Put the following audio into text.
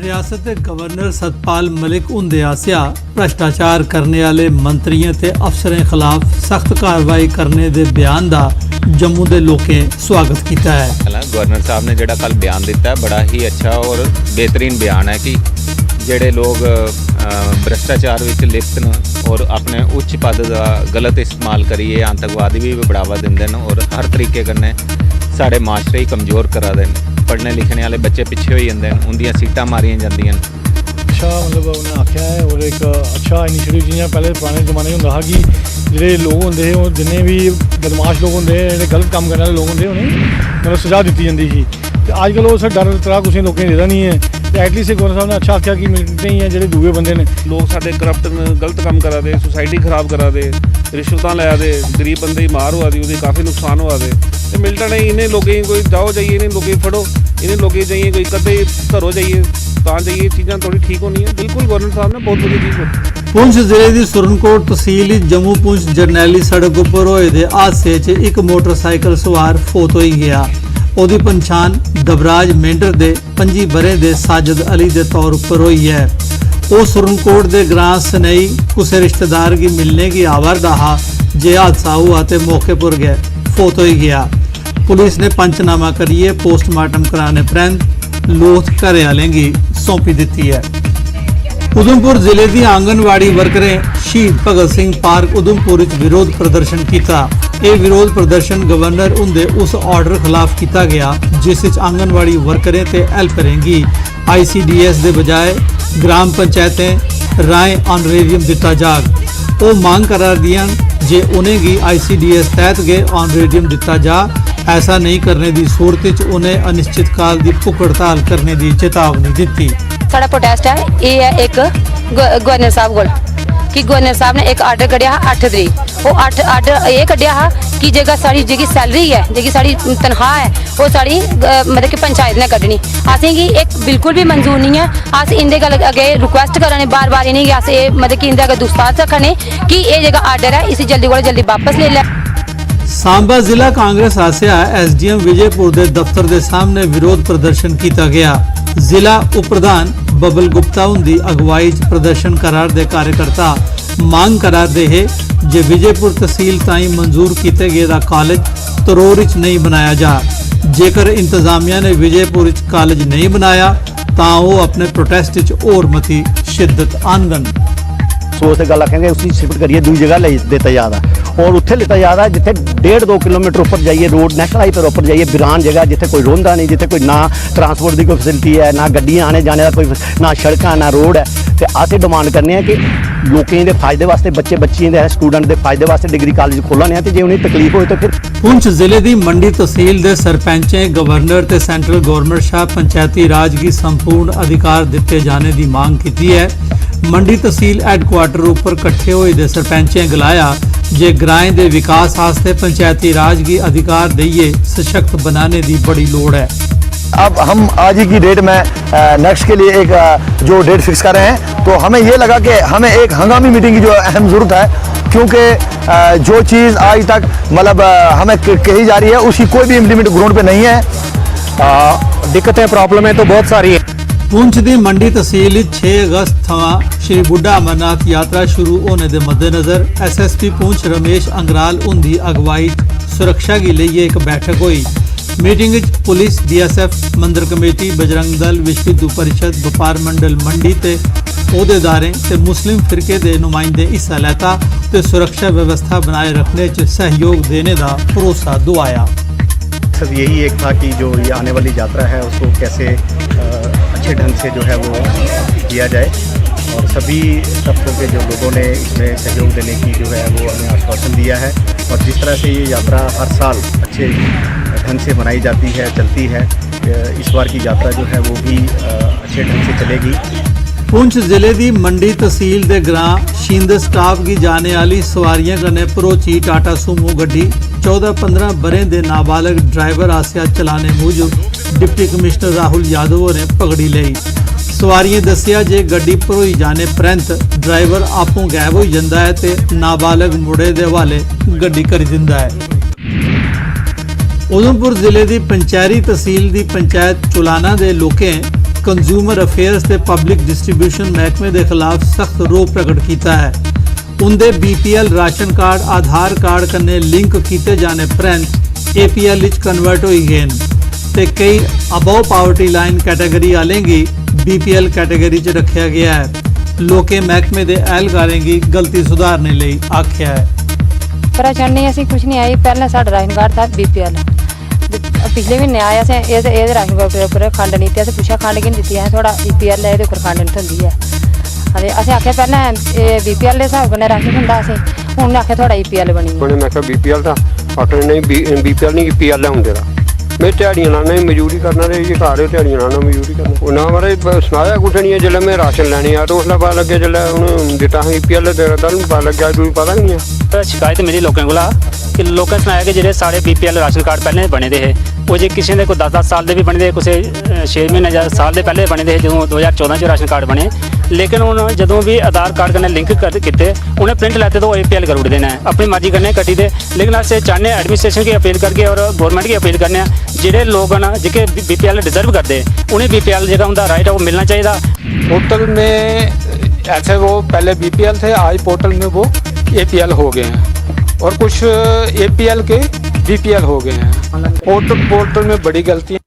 रियासत के गवर्नर सतपाल मलिक उंदे आसिया भ्रष्टाचार करने वाले मंत्रियों ते अफसरों खिलाफ सख्त कार्रवाई करने दे बयान का जम्मू के लोगों स्वागत किया है। गवर्नर साहब ने जिहड़ा कल बयान दिता है बड़ा ही अच्छा और बेहतरीन बयान है कि जिहड़े लोग भ्रष्टाचार विच लिप्त न और अपने उच्च पद का गलत इस्तेमाल करिए आतंकवादी भी बढ़ावा देंदे न और हर तरीके कन्नै साढ़े माशरे ही कमज़ोर करा देन। पढ़ने लिखने वाले बच्चे पिछे हो जाते हैं, उनकी सीटां मारियां जांदियां। अच्छा मतलब उन्हें आख्या है और एक अच्छा इनिशिएटिव जियां पहले पुराने जमाने में होंदा कि जिहड़े लोग होंदे और जिन्ने भी बदमाश लोग होंदे जिहड़े गलत काम करने वाले लोग होंदे उन्हें मतलब सज़ा दी जाती थी। अजकल वो डर त्राह कुछ लोगों ने देता नहीं है। एटलीस्ट गवर्नर साहब ने अच्छा आख्या कि मिलते ही हैं जो दूए बंदे ने लोग साढ़े करप्ट गलत काम करा दे, सोसाइटी खराब करा दे, रिश्वतां लै दे, गरीब बंदे मार होआ दी, उसदी काफ़ी नुकसान होआ दे। ते मिलटा नहीं इन्हें लोगों कोई जाओ जाइए इन्हें लोगों फड़ो, इन्हें लोगों जाइए कोई कदे घरों जाइए तां जाइए चीज़ां थोड़ी ठीक होनी है। बिल्कुल गवर्नर साहब ने बहुत बड़ी चीज़ की। पुंछ जिले की सुरनकोट तहसील जम्मू पुंछ जरनैली सड़क उपर होए दे हादसे च एक मोटरसाइकिल सवार फौत हो गया। ਉਹਦੀ पछाण दबराज मेंढर दे 25 बरे दे साजिद अली दे तौर पर हुई है। वो सुरनकोट दे ग्रां सनई कुछ रिश्तेदार की मिलने की आवर रहा जे हादसा हुआ तो मौके पर गए फौत हो गया। पुलिस ने पंचनामा करिए पोस्टमार्टम कराने परंत लोथ घरे वालें की सौंपी दी है। उधमपुर जिले की आंगनवाड़ी वर्करें शहीद भगत सिंह पार्क उधमपुर विरोध प्रदर्शन किया। ये विरोध प्रदर्शन गवर्नर उनके उस ऑर्डर खिलाफ किया गया जिस आंगनवाड़ी वर्करें ते हेल्परें की ICDS के बजाय ग्राम पंचायतें राय ऑनरेरियम दिता जाग। वो मांग करा दियां जे उन्हें की ICDS तहत गए ऑनरेरियम दिता जा। ऐसा नहीं करने की सूरत उन्हें अनिश्चित काल की भुख हड़ताल करने की चेतावनी दी। साड़ा प्रोटेस्ट है ये है एक गवर्नर साहब को कि गवर्नर साहब ने एक आर्डर कढ़िया 8 तरीक वो 8 आर्डर ये कढ़िया कि जगह साड़ी जी सैलरी है जी साड़ी तनख्वाह है वो साड़ी मतलब कि पंचायत ने कड्ढनी असें कि एक बिल्कुल भी मंजूर नहीं है। अस इंदे गल अगे रिक्वेस्ट कराने बार बार इन्हें अस मतलब कि इंदे अगर दुस्तार रखने कि ये जगह आर्डर है इसे जल्दी को जल्दी वापस ले लै। सांबा जिला कांग्रेस आसिया SDM विजयपुर के दफ्तर के सामने विरोध प्रदर्शन किया गया। जिला उप प्रधान बबल गुप्ता उनकी अगवाई प्रदर्शन करार दे कार्यकर्ता मांग करार दे है जे विजयपुर तहसील ताई मंजूर किए गए कॉलेज तरोर नहीं बनाया जा। जेकर इंतजामिया ने विजयपुर कॉलेज नहीं बनाया तो वो अपने प्रोटेस्ट और मती शिद्दत आनगन। सोच गल आखेंगे उसी शिफ्ट करिए दूसरी जगह ले देता जाता और उत्थे लेता जाता जिथे 1.5-2 किलोमीटर ऊपर जाइए रोड नेशनल हाईवे पर ऊपर जाइए बिरान जगह जिथे कोई रोंदा नहीं जिथे कोई ना ट्रांसपोर्ट की कोई फैसिलिटी है ना गड्डियां आने जाने का कोई ना सड़क ना रोड है। तो असें डिमांड करने कि लोगों के फायदे वास्ते बच्चे बच्चियों के स्टूडेंट के फायदे वास्ते डिग्री कॉलेज खोलने तो जो उन्हें तकलीफ हो तो फिर। पुंछ जिले की मंडी तहसील के सरपंचें गवर्नर ते सेंट्रल गवर्नमेंट शाह पंचायती राज की संपूर्ण अधिकार दिते जाने की मांग की है। मंडी तहसील हैडक्वार्टर उपर कट्ठे हुए दे सरपंचें गलाया जे ग्राएं दे विकास वास्ते पंचायती राज की अधिकार दइए सशक्त बनाने की बड़ी लोड़ है। अब हम आज ही की डेट में नेक्स्ट के लिए एक जो डेट फिक्स कर रहे हैं तो हमें ये लगा कि हमें एक हंगामी मीटिंग की जो अहम ज़रूरत है क्योंकि जो चीज़ आज तक मतलब हमें कही जा रही है उसकी कोई भी इम्प्लीमेंट ग्राउंड पे नहीं है। दिक्कतें प्रॉब्लम है तो बहुत सारी है। पुंछ की मंडी तहसील 6 अगस्त थवा श्री बुढ़ा अमरनाथ यात्रा शुरू होने के मद्देनज़र SSP पुंछ रमेश अंगराल उनकी अगवाई सुरक्षा की लिए एक बैठक हुई। मीटिंग पुलिस DSF मंदिर कमेटी बजरंग दल विश्व हिंदू परिषद व्यापार मंडल मंडी ते अहदेदारें ते मुस्लिम फिरके के नुमाइंदे हिस्सा लेता तो सुरक्षा व्यवस्था बनाए रखने च सहयोग देने का भरोसा दुआया। सब यही एक था कि जो ये आने वाली यात्रा है उसको कैसे अच्छे ढंग से जो है वो किया जाए और सभी तबकों के जो लोगों ने इसमें सहयोग देने की जो है वो हमें आश्वासन दिया है और जिस तरह से ये यात्रा हर साल अच्छे ढंग से मनाई जाती है चलती है इस बार की यात्रा जो है वो भी अच्छे ढंग से चलेगी। पुंछ जिले की मंडी तहसील के ग्रां शिंद स्टाफ की जाने वाली सवारियां कन्नै भरोची टाटा सूमो गड्डी 14-15 बरें दे नाबालग ड्राइवर आसिया चलाने मूजब डिप्टी कमिश्नर राहुल यादव ने पकड़ी ली। सवारियां दसिया जे गड्डी भरोई जाने परंत ड्राइवर आपों गायब हो जाता है तो नाबालग मुड़े के हवाले गड्डी करी दिंदा है। उधमपुर जिले की पंचैरी तहसील की पंचायत चुलाना के लोकें ਕੰਜ਼ਿਊਮਰ ਅਫੇਅਰਸ ਤੇ ਪਬਲਿਕ ਡਿਸਟ੍ਰੀਬਿਊਸ਼ਨ ਮਹਿਕਮੇ ਦੇ ਖਿਲਾਫ ਸਖਤ ਰੋਹ ਪ੍ਰਗਟ ਕੀਤਾ ਹੈ। उनके BPL राशन कार्ड आधार कार्ड कन्ने लिंक किए जाने परैंत APL विच कन्वर्ट हो गए ते कई अबव पावर्टी लाइन कैटेगरी वाले गी BPL कैटेगरी च रखा गया है। लोके महकमे के एहलकारें की गलती सुधारने लई आख्या है। परेशानी ऐसी कुछ नहीं आई। पहले साडा राशन कार्ड था BPL, पिछले महीने आया से ये राशन कार्ड पर खंड नहीं थी। पूछा खंड की नहीं दी है, थोड़ा BPL है ये खंड नहीं होंगी है। अरे असें आख्या पहले BPL के हिसाब कन्नै राशन हुंदा सी, हुण आख्या थोड़ा EPL बनी है। मैं आख्या BPL का आखने नहीं BPL नहीं PL हुंदे दा। मैं ध्याड़ियां लाना मजदूरी करना ते ये घर ध्याड़ियां लाना मजदूरी करना। उन्हें हमारे सनाया कुछ नहीं है। जिसलै मैं राशन लैने आया तो उसलै पता लग्गेआ, जिसलै उन्हें दित्ता हा EPL ते तैलूं पता लग्गेआ, दूई पता ही नहीं है। शिकायत मिली लोगों कोला कि लोकें सनाया कि जेह्ड़े साढ़े BPL राशन कार्ड पहले बने दे हे, वो जे किसी दे कोई 10-10 साल दे भी बने दे, कुसै 6 महीने या साल दे पहले बने दे जदों 2014 च राशन कार्ड बने। लेकिन हुण जदों भी आधार कार्ड कन्नै लिंक कीते उन्हें प्रिंट लैते तो APL करी ओड़दे ने, अपनी मर्जी कन्नै कट्टी दे। लेकिन अस चाहने एडमिनिस्ट्रेशन की अपील करके और गौरमेंट की अपील करने जेह्ड़े लोग न जेह्के BPL डिजर्व करदे उन्हें BPL जेह्ड़ा उंदा राइट है वो मिलना चाहिए। पोर्टल में ऐसे वो पहले BPL थे, आज पोर्टल में वो APL हो गए हैं और कुछ APL के BPL हो गए हैं। पोर्टल में बड़ी गलती